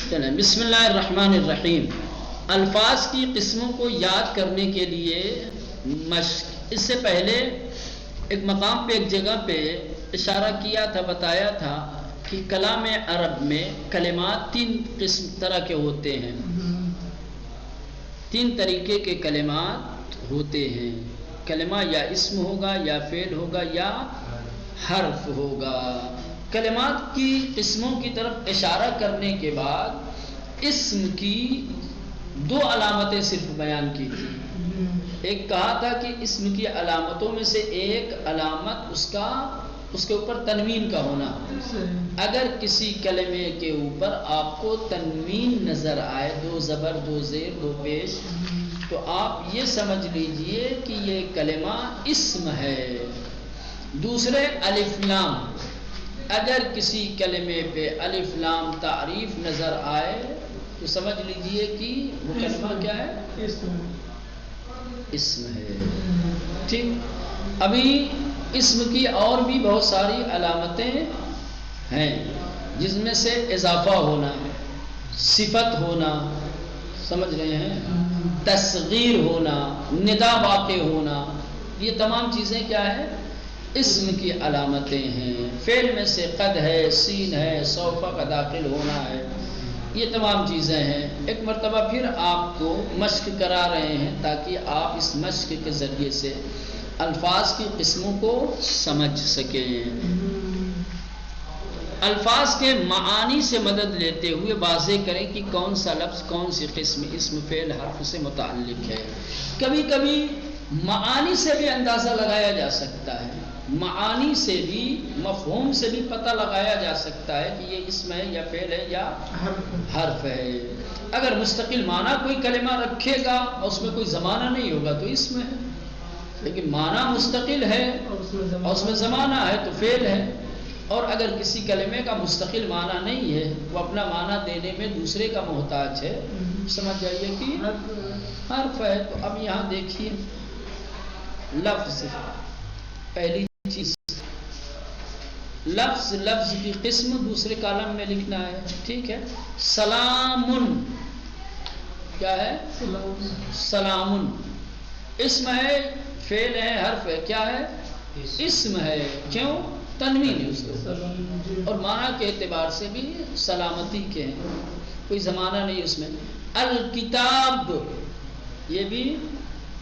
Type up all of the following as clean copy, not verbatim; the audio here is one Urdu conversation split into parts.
چلیں بسم اللہ الرحمن الرحیم. الفاظ کی قسموں کو یاد کرنے کے لیے مشق. اس سے پہلے ایک مقام پہ ایک جگہ پہ اشارہ کیا تھا، بتایا تھا کہ کلام عرب میں کلمات تین قسم طرح کے ہوتے ہیں، تین طریقے کے کلمات ہوتے ہیں. کلمہ یا اسم ہوگا یا فعل ہوگا یا حرف ہوگا. کلمات کی قسموں کی طرف اشارہ کرنے کے بعد اسم کی دو علامتیں صرف بیان کی تھی. ایک کہا تھا کہ اسم کی علامتوں میں سے ایک علامت اس کے اوپر تنوین کا ہونا. اگر کسی کلمے کے اوپر آپ کو تنوین نظر آئے، دو زبر دو زیر دو پیش، تو آپ یہ سمجھ لیجئے کہ یہ کلمہ اسم ہے. دوسرے الف لام، اگر کسی کلمے پہ الف لام تعریف نظر آئے تو سمجھ لیجئے کہ وہ کلمہ کیا ہے؟ اسم ہے. ٹھیک. ابھی اسم کی اور بھی بہت ساری علامتیں ہیں، جس میں سے اضافہ ہونا، صفت ہونا، سمجھ رہے ہیں، تصغیر ہونا، ندا واقع ہونا، یہ تمام چیزیں کیا ہے؟ اسم کی علامتیں ہیں. فعل میں سے قد ہے، سین ہے، سوف کا داخل ہونا ہے، یہ تمام چیزیں ہیں. ایک مرتبہ پھر آپ کو مشق کرا رہے ہیں تاکہ آپ اس مشق کے ذریعے سے الفاظ کی قسموں کو سمجھ سکیں. الفاظ کے معانی سے مدد لیتے ہوئے واضح کریں کہ کون سا لفظ کون سی قسم اسم فعل حرف سے متعلق ہے. کبھی کبھی معانی سے بھی اندازہ لگایا جا سکتا ہے، معانی سے بھی، مفہوم سے بھی پتہ لگایا جا سکتا ہے کہ یہ اسم ہے یا فعل ہے یا حرف ہے. اگر مستقل معنی کوئی کلمہ رکھے گا اور اس میں کوئی زمانہ نہیں ہوگا تو اسم ہے، لیکن معنی مستقل ہے اور اس میں زمانہ ہے تو فعل ہے. اور اگر کسی کلمے کا مستقل معنی نہیں ہے، وہ اپنا معنی دینے میں دوسرے کا محتاج ہے، سمجھ جائیے کہ حرف ہے. تو اب یہاں دیکھیے لفظ، پہلی چیز لفظ کی قسم دوسرے کالم میں لکھنا ہے. ٹھیک ہے. سلامن کیا ہے؟ سلامن اسم ہے، فعل ہے، حرف ہے، کیا ہے؟ اسم ہے. کیوں؟ تنوین ہے اس کے، اور معنی کے اعتبار سے بھی سلامتی کے ہیں، کوئی زمانہ نہیں اس میں. الکتاب یہ بھی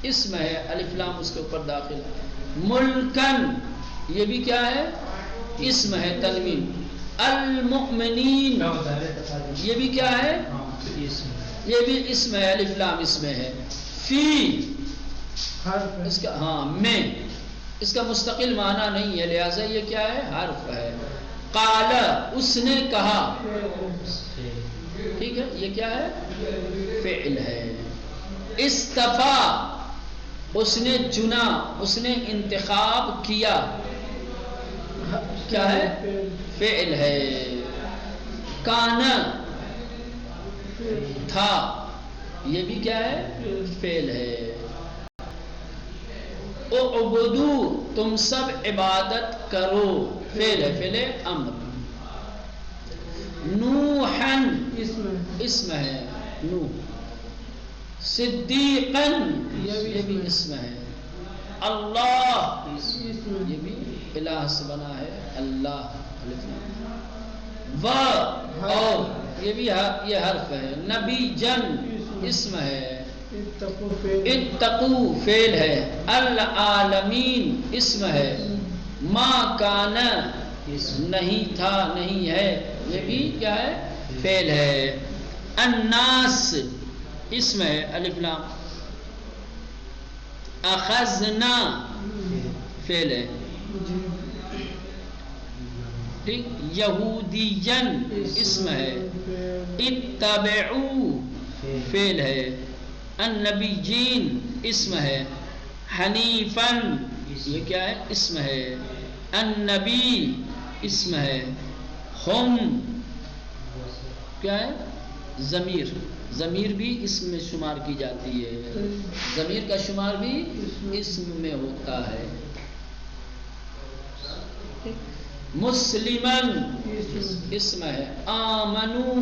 اسم ہے، الف لام اس کے اوپر داخل ہے. ملکن یہ بھی کیا ہے؟ اسم ہے، تنوین. المؤمنین یہ بھی کیا ہے؟ یہ بھی اسم ہے، الف لام اس میں ہے. فی اس کا میں اس کا مستقل معنی نہیں ہے، لہذا یہ کیا ہے؟ حرف ہے. قال اس نے کہا، ٹھیک ہے، یہ کیا ہے؟ فعل ہے. استفا اس نے چنا، اس نے انتخاب کیا، کیا ہے؟ فعل ہے. کان تھا، یہ بھی کیا ہے؟ فعل ہے. اعبدو تم سب عبادت کرو، فعل ہے، فعل امر. نوحن اسم ہے، نوح. صدیقن یہ بھی اسم ہے. اللہ یہ بھی الہ سے بنا ہے، اللہ. و اور یہ بھی یہ حرف ہے. نبی جن اسم ہے. اتقو فعل ہے. العالمین اسم ہے. ما کان نہیں تھا، نہیں ہے، یہ بھی کیا ہے؟ فعل ہے. الناس اسم ہے، الف لام. اخذنا فعل ہے. ٹھیک. یہودین اسم ہے. اتبعو فعل ہے. النبیین اسم ہے. حنیفن یہ کیا ہے؟ اسم ہے. النبی اسم ہے. ہم کیا ہے؟ ضمیر. ضمیر بھی اسم میں شمار کی جاتی ہے، ضمیر کا شمار بھی اسم میں ہوتا ہے. مسلمن اسم ہے، آمنو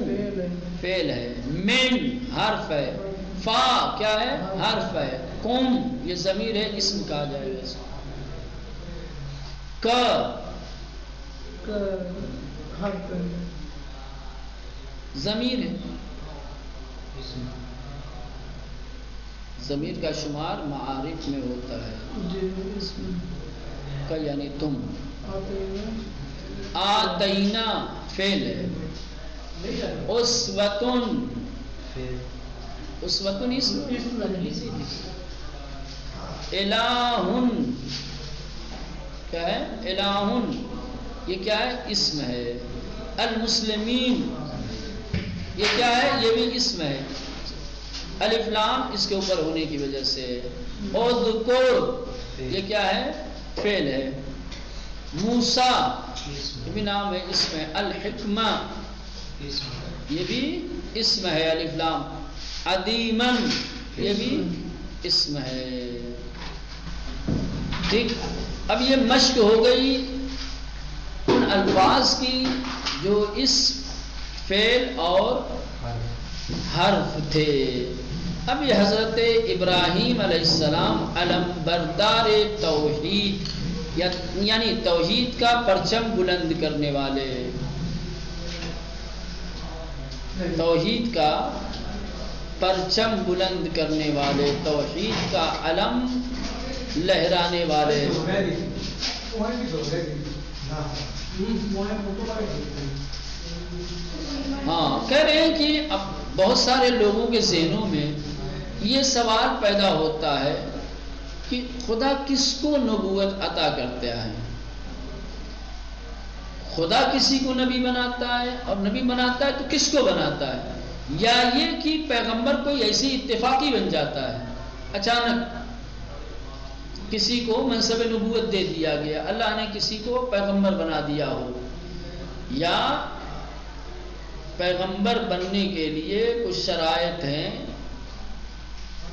فعل ہے، من حرف ہے، فا کیا ہے؟ حرف ہے، قم یہ ضمیر ہے، اسم کہا جائے گا اس کو، حرف ضمیر ہے، ضمیر کا شمار معارف میں ہوتا ہے، کا یعنی تم، آتینا فعل ہے، اسوتن اسوتن اسم، الہن کیا ہے؟ الہن یہ کیا ہے؟ اسم ہے، المسلمین یہ کیا ہے؟ یہ بھی اسم ہے، الف لام اس کے اوپر ہونے کی وجہ سے، اذکر یہ کیا ہے؟ فعل ہے، موسیٰ یہ بھی نام ہے، اسم ہے، الحکمہ یہ بھی اسم ہے، الف لام، عدیمن یہ بھی اسم ہے، ٹھیک۔ اب یہ مشق ہو گئی ان الفاظ کی جو اس فعل اور حرف تھے۔ اب یہ حضرت ابراہیم علیہ السلام علم بردار توحید یعنی توحید کا پرچم بلند کرنے والے، توحید کا پرچم بلند کرنے والے، توحید کا علم لہرانے والے، ہاں کہہ رہے ہیں کہ اب بہت سارے لوگوں کے ذہنوں میں یہ سوال پیدا ہوتا ہے کہ خدا کس کو نبوت عطا کرتا ہے؟ خدا کسی کو نبی بناتا ہے، اور نبی بناتا ہے تو کس کو بناتا ہے؟ یا یہ کہ پیغمبر کوئی ایسی اتفاقی بن جاتا ہے، اچانک کسی کو منصب نبوت دے دیا گیا، اللہ نے کسی کو پیغمبر بنا دیا ہو، یا پیغمبر بننے کے لیے کچھ شرائط ہیں،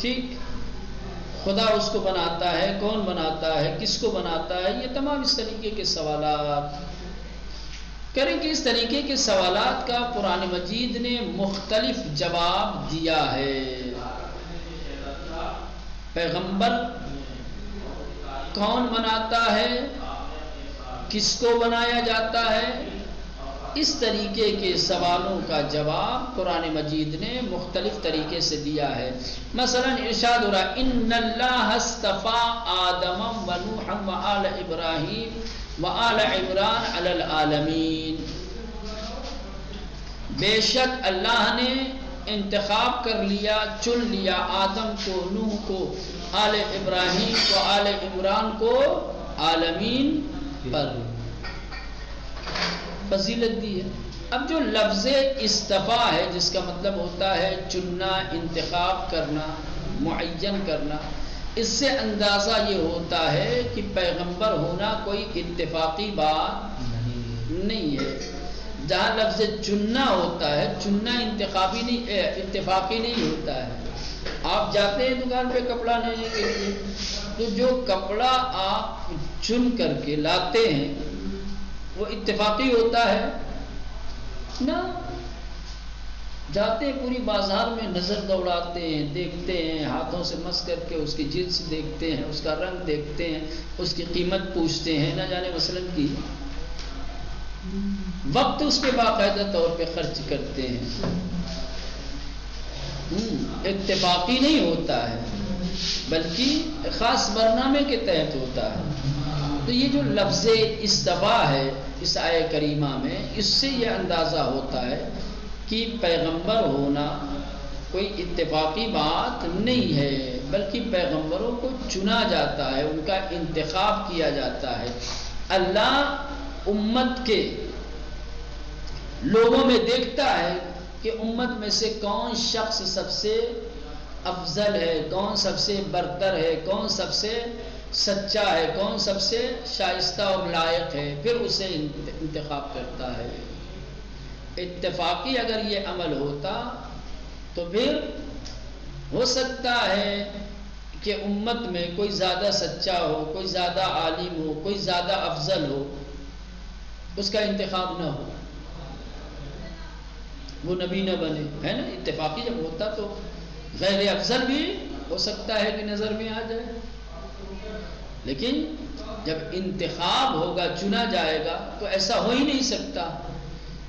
ٹھیک، خدا اس کو بناتا ہے، کون بناتا ہے، کس کو بناتا ہے، یہ تمام اس طریقے کے سوالات کریں کہ اس طریقے کے سوالات کا قرآن مجید نے مختلف جواب دیا ہے۔ پیغمبر کون بناتا ہے، کس کو بنایا جاتا ہے، اس طریقے کے سوالوں کا جواب قرآن مجید نے مختلف طریقے سے دیا ہے۔ مثلا ارشاد ہو رہا ان اللہ اصطفیٰ آدم و نوح و آل ابراہیم و آل عمران علی العالمین، بے شک اللہ نے انتخاب کر لیا، چن لیا آدم کو، نوح کو، آل ابراہیم کو، آل عمران کو عالمین پر فضیلت دی ہے۔ اب جو لفظ اصطفیٰ ہے جس کا مطلب ہوتا ہے چننا، انتخاب کرنا، معین کرنا، اس سے اندازہ یہ ہوتا ہے کہ پیغمبر ہونا کوئی اتفاقی بات نہیں ہے۔ جہاں لفظ چننا ہوتا ہے، چننا انتخابی نہیں، اتفاقی نہیں ہوتا ہے۔ آپ جاتے ہیں دکان پہ کپڑا لینے کے لیے، تو جو کپڑا آپ چن کر کے لاتے ہیں وہ اتفاقی ہوتا ہے نا؟ جاتے ہیں پوری بازار میں، نظر دوڑاتے ہیں، دیکھتے ہیں، ہاتھوں سے مس کر کے اس کی جنس دیکھتے ہیں، اس کا رنگ دیکھتے ہیں، اس کی قیمت پوچھتے ہیں، نہ جانے مثلاً کی وقت اس پہ باقاعدہ طور پہ خرچ کرتے ہیں، اتفاقی نہیں ہوتا ہے بلکہ خاص برنامے کے تحت ہوتا ہے۔ تو یہ جو لفظ اصطفیٰ ہے اس آیہ کریمہ میں، اس سے یہ اندازہ ہوتا ہے کہ پیغمبر ہونا کوئی اتفاقی بات نہیں ہے، بلکہ پیغمبروں کو چنا جاتا ہے، ان کا انتخاب کیا جاتا ہے۔ اللہ امت کے لوگوں میں دیکھتا ہے کہ امت میں سے کون شخص سب سے افضل ہے، کون سب سے برتر ہے، کون سب سے سچا ہے، کون سب سے شائستہ اور لائق ہے، پھر اسے انتخاب کرتا ہے۔ اتفاقی اگر یہ عمل ہوتا تو پھر ہو سکتا ہے کہ امت میں کوئی زیادہ سچا ہو، کوئی زیادہ عالم ہو، کوئی زیادہ افضل ہو، اس کا انتخاب نہ ہو، وہ نبی نہ بنے، ہے نا؟ اتفاقی جب ہوتا تو غیر افضل بھی ہو سکتا ہے کہ نظر میں آ جائے، لیکن جب انتخاب ہوگا، چنا جائے گا، تو ایسا ہو ہی نہیں سکتا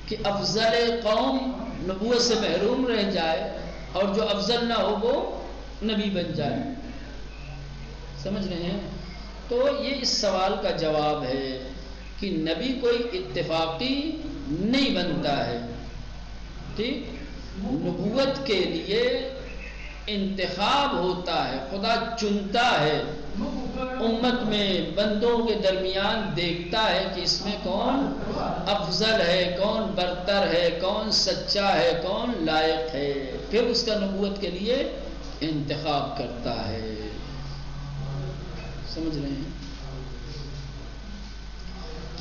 کہ افضل قوم نبوت سے محروم رہ جائے اور جو افضل نہ ہو وہ نبی بن جائے۔ سمجھ رہے ہیں؟ تو یہ اس سوال کا جواب ہے کہ نبی کوئی اتفاقی نہیں بنتا ہے، ٹھیک؟ نبوت کے لیے انتخاب ہوتا ہے، خدا چنتا ہے، امت میں بندوں کے درمیان دیکھتا ہے کہ اس میں کون افضل ہے، کون برتر ہے، کون سچا ہے، کون لائق ہے، پھر اس کا نبوت کے لیے انتخاب کرتا ہے۔ سمجھ رہے ہیں؟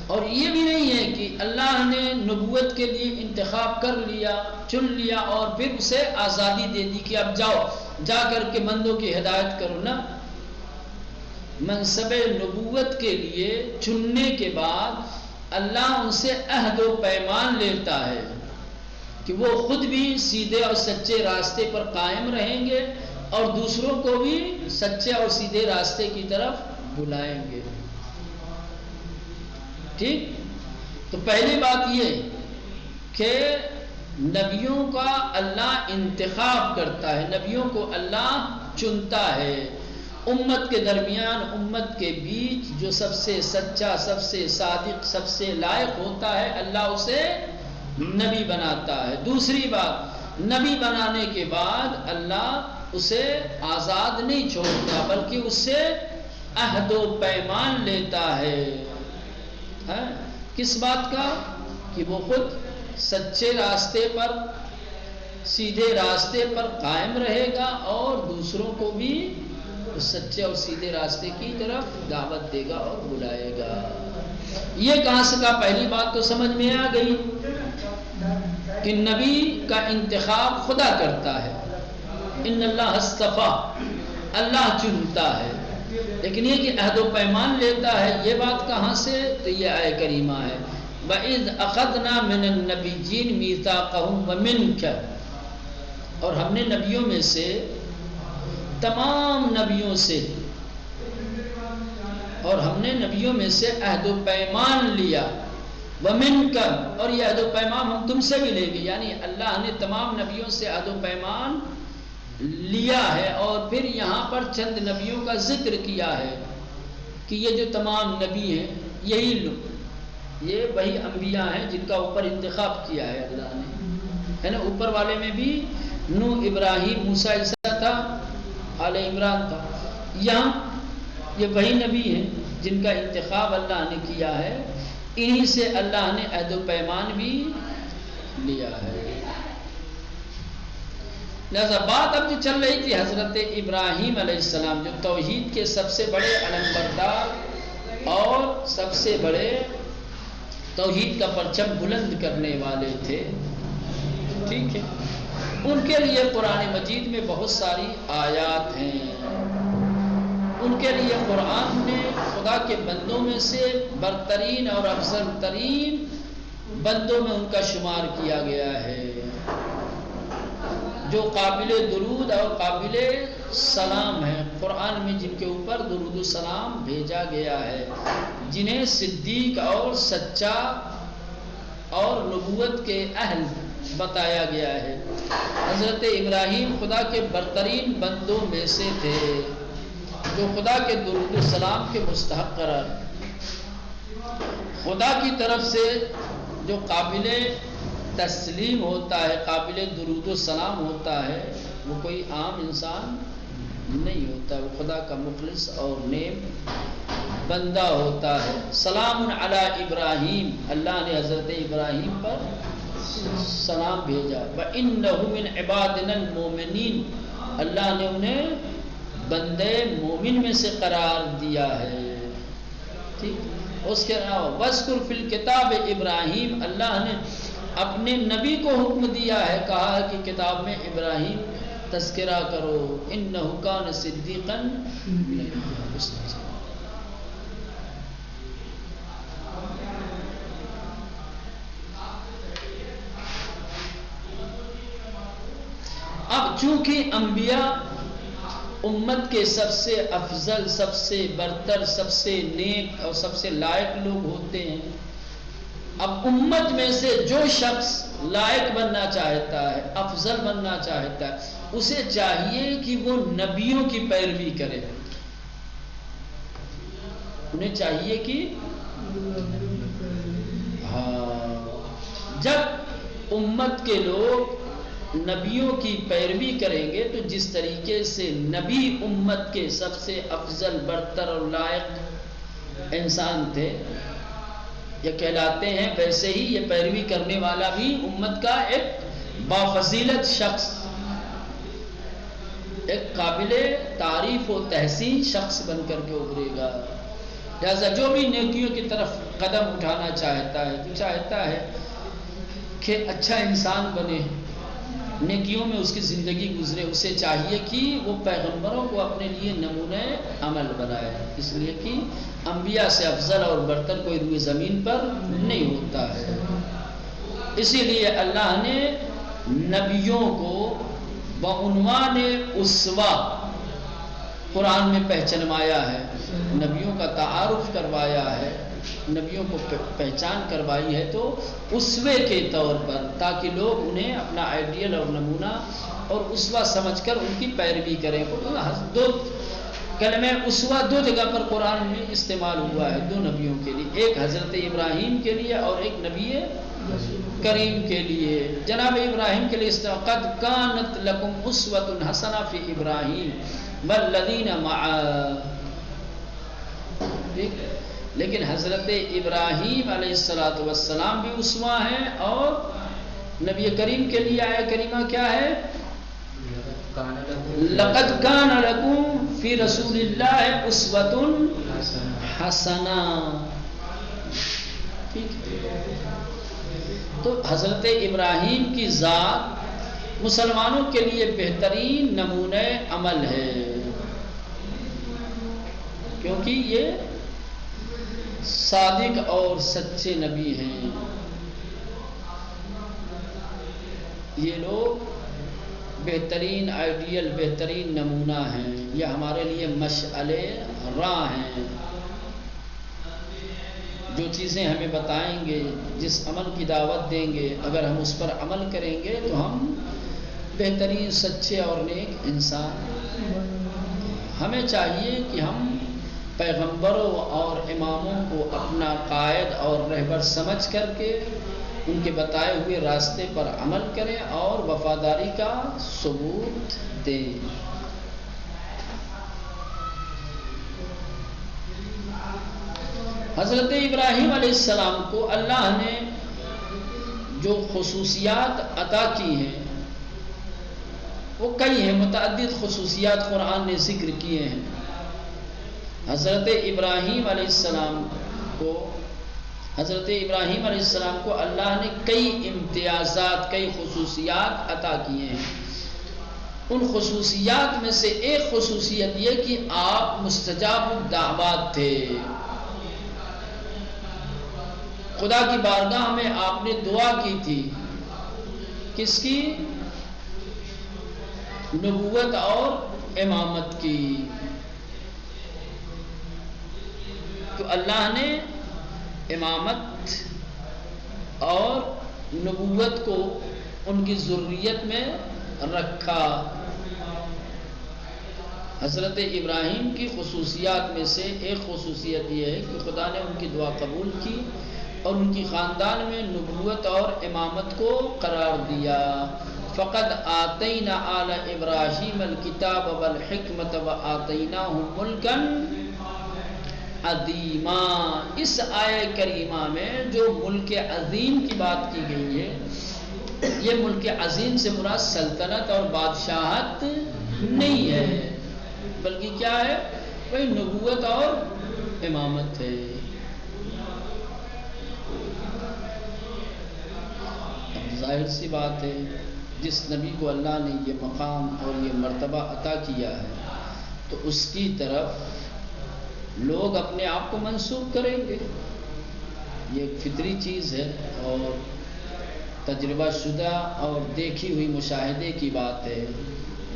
اور یہ بھی نہیں ہے کہ اللہ نے نبوت کے لیے انتخاب کر لیا، چن لیا اور پھر اسے آزادی دے دی کہ اب جاؤ، جا کر کے بندوں کی ہدایت کرو۔ نہ، منصب نبوت کے لیے چننے کے بعد اللہ ان سے عہد و پیمان لیتا ہے کہ وہ خود بھی سیدھے اور سچے راستے پر قائم رہیں گے اور دوسروں کو بھی سچے اور سیدھے راستے کی طرف بلائیں گے۔ ٹھیک؟ تو پہلی بات یہ کہ نبیوں کا اللہ انتخاب کرتا ہے، نبیوں کو اللہ چنتا ہے، امت کے درمیان، امت کے بیچ جو سب سے سچا، سب سے صادق، سب سے لائق ہوتا ہے، اللہ اسے نبی بناتا ہے۔ دوسری بات، نبی بنانے کے بعد اللہ اسے آزاد نہیں چھوڑتا بلکہ اس سے عہد و پیمان لیتا ہے۔ کس بات کا؟ کہ وہ خود سچے راستے پر، سیدھے راستے پر قائم رہے گا اور دوسروں کو بھی سچے اور سیدھے راستے کی طرف دعوت دے گا اور بلائے گا۔ یہ کہاں سے کا؟ پہلی بات تو سمجھ میں آ گئی کہ نبی کا انتخاب خدا کرتا ہے، ان اللہ اصطفیٰ، اللہ چنتا ہے، لیکن یہ کہ عہد و پیمان لیتا ہے، یہ بات کہاں سے؟ تو یہ آیہ کریمہ ہے، وَإِذْ أَخَذْنَا مِنَ النَّبِيِّينَ مِيثَاقَهُمْ وَمِنْكَ، اور ہم نے نبیوں میں سے، تمام نبیوں سے، اور ہم نے نبیوں میں سے عہد و پیمان لیا، وَمِنْكَ، اور یہ عہد و پیمان ہم تم سے بھی لیں گے، یعنی اللہ نے تمام نبیوں سے عہد و پیمان لیا ہے۔ اور پھر یہاں پر چند نبیوں کا ذکر کیا ہے کہ یہ جو تمام نبی ہیں یہی لوگ، یہ وہی انبیاء ہیں جن کا اوپر انتخاب کیا ہے اللہ نے، ہے نا؟ اوپر والے میں بھی نوح، ابراہیم، موسیٰ، عیسیٰ تھا، آل عمران تھا، یہاں یہ وہی نبی ہیں جن کا انتخاب اللہ نے کیا ہے، انہی سے اللہ نے عہد و پیمان بھی لیا ہے۔ لہذا بات اب جو چل رہی تھی حضرت ابراہیم علیہ السلام، جو توحید کے سب سے بڑے علمبردار اور سب سے بڑے توحید کا پرچم بلند کرنے والے تھے، ٹھیک ہے؟ ان کے لیے قرآن مجید میں بہت ساری آیات ہیں، ان کے لیے قرآن میں خدا کے بندوں میں سے برترین اور افضل ترین بندوں میں ان کا شمار کیا گیا ہے، جو قابل درود اور قابل سلام ہیں، قرآن میں جن کے اوپر درود و سلام بھیجا گیا ہے، جنہیں صدیق اور سچا اور نبوت کے اہل بتایا گیا ہے۔ حضرت ابراہیم خدا کے برترین بندوں میں سے تھے جو خدا کے درود و سلام کے مستحق قرار، خدا کی طرف سے جو قابل تسلیم ہوتا ہے، قابل درود و سلام ہوتا ہے، وہ کوئی عام انسان نہیں ہوتا، وہ خدا کا مخلص اور نیک بندہ ہوتا ہے۔ سلام علی ابراہیم، اللہ نے حضرت ابراہیم پر سلام بھیجا، وَإِنَّهُ مِنْ عِبَادِنَا الْمُؤْمِنِينَ، اللہ نے انہیں بندے مومن میں سے قرار دیا ہے، ٹھیک؟ اس کے علاوہ وَاذْكُرْ فِي الْكِتَابِ ابراہیم، اللہ نے اپنے نبی کو حکم دیا ہے، کہا ہے کہ کتاب میں ابراہیم تذکرہ کرو، اِنَّهُ كَانَ صِدِّيقًا، اب چونکہ انبیاء امت کے سب سے افضل، سب سے برتر، سب سے نیک اور سب سے لائق لوگ ہوتے ہیں، اب امت میں سے جو شخص لائق بننا چاہتا ہے، افضل بننا چاہتا ہے، اسے چاہیے کہ وہ نبیوں کی پیروی کرے. انہیں چاہیے کہ جب امت کے لوگ نبیوں کی پیروی کریں گے تو جس طریقے سے نبی امت کے سب سے افضل، برتر اور لائق انسان تھے یہ کہلاتے ہیں، ویسے ہی یہ پیروی کرنے والا بھی امت کا ایک بافضیلت شخص، ایک قابل تعریف و تحسین شخص بن کر کے ابھرے گا. لہذا جو بھی نیکیوں کی طرف قدم اٹھانا چاہتا ہے، جو چاہتا ہے کہ اچھا انسان بنے، نیکیوں میں اس کی زندگی گزرے، اسے چاہیے کہ وہ پیغمبروں کو اپنے لیے نمونہ عمل بنائے، اس لیے کہ انبیاء سے افضل اور برتر کوئی روئے زمین پر نہیں ہوتا ہے. اسی لیے اللہ نے نبیوں کو بعنوان اسوہ قرآن میں پہچنوایا ہے، نبیوں کا تعارف کروایا ہے، نبیوں کو پہچان کروائی ہے تو اسوے کے طور پر، تاکہ لوگ انہیں اپنا آئیڈیل اور نمونہ اور اسوہ سمجھ کر ان کی پیروی کریں. دو کلمہ اسوہ دو جگہ پر قرآن میں استعمال ہوا ہے، دو نبیوں کے لیے، ایک حضرت ابراہیم کے لیے اور ایک نبی کریم کے لیے. جناب ابراہیم کے لیے قد کانت لکم اسوۃ حسنہ فی ابراہیم والذین معہ، لیکن حضرت ابراہیم علیہ السلام بھی اسوہ ہیں، اور نبی کریم کے لیے آیہ کریمہ کیا ہے؟ لقد کان لکم فی رسول اللہ اسوۃ حسنہ. تو حضرت ابراہیم کی ذات مسلمانوں کے لیے بہترین نمونہ عمل ہے، کیونکہ یہ صادق اور سچے نبی ہیں. یہ لوگ بہترین آئیڈیل، بہترین نمونہ ہیں، یہ ہمارے لیے مشعل راہ ہیں. جو چیزیں ہمیں بتائیں گے، جس عمل کی دعوت دیں گے، اگر ہم اس پر عمل کریں گے تو ہم بہترین سچے اور نیک انسان. ہمیں چاہیے کہ ہم پیغمبروں اور اماموں کو اپنا قائد اور رہبر سمجھ کر کے ان کے بتائے ہوئے راستے پر عمل کریں اور وفاداری کا ثبوت دیں. حضرت ابراہیم علیہ السلام کو اللہ نے جو خصوصیات عطا کی ہیں وہ کئی ہیں، متعدد خصوصیات قرآن نے ذکر کیے ہیں. حضرت ابراہیم علیہ السلام کو اللہ نے کئی امتیازات، کئی خصوصیات عطا کیے ہیں. ان خصوصیات میں سے ایک خصوصیت یہ کہ آپ مستجاب الدعوات تھے. خدا کی بارگاہ میں آپ نے دعا کی تھی، کس کی؟ نبوت اور امامت کی. تو اللہ نے امامت اور نبوت کو ان کی ذریت میں رکھا. حضرت ابراہیم کی خصوصیات میں سے ایک خصوصیت یہ ہے کہ خدا نے ان کی دعا قبول کی اور ان کی خاندان میں نبوت اور امامت کو قرار دیا. فقد آتینا آل ابراہیم الکتاب والحکمت وآتیناہم ملکا عظیما. اس آیہ کریمہ میں جو ملک عظیم کی بات کی گئی ہے، یہ ملک عظیم سے مراد سلطنت اور بادشاہت نہیں ہے، بلکہ کیا ہے؟ وہی نبوت اور امامت ہے. ظاہر سی بات ہے، جس نبی کو اللہ نے یہ مقام اور یہ مرتبہ عطا کیا ہے تو اس کی طرف لوگ اپنے آپ کو منسوب کریں گے. یہ ایک فطری چیز ہے اور تجربہ شدہ اور دیکھی ہوئی مشاہدے کی بات ہے،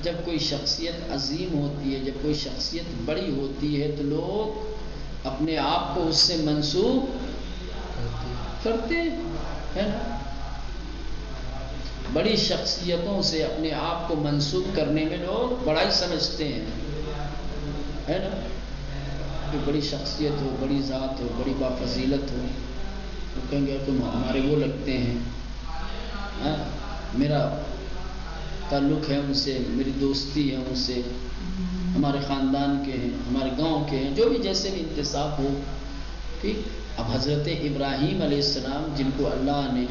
جب کوئی شخصیت عظیم ہوتی ہے، جب کوئی شخصیت بڑی ہوتی ہے تو لوگ اپنے آپ کو اس سے منسوب کرتے ہیں نا؟ بڑی شخصیتوں سے اپنے آپ کو منسوب کرنے میں لوگ بڑائی سمجھتے ہیں، ہے نا؟ کہ بڑی شخصیت ہو، بڑی ذات ہو، بڑی بافضیلت ہو، تو کہیں گے تم ہمارے وہ لگتے ہیں، ہاں میرا تعلق ہے ان سے، میری دوستی ہے ان سے، ہمارے خاندان کے ہیں، ہمارے گاؤں کے ہیں، جو بھی جیسے بھی انتساب ہو، ٹھیک۔ اب حضرت ابراہیم علیہ السلام جن کو اللہ نے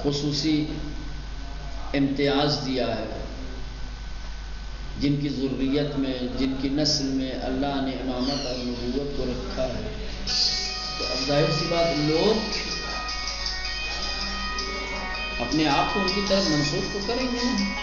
خصوصی امتیاز دیا ہے، جن کی ذریت میں، جن کی نسل میں اللہ نے امامت اور نبوت کو رکھا ہے، تو اب ظاہر سی بات لوگ اپنے آپ کو ان کی طرف منسوب تو کریں گے۔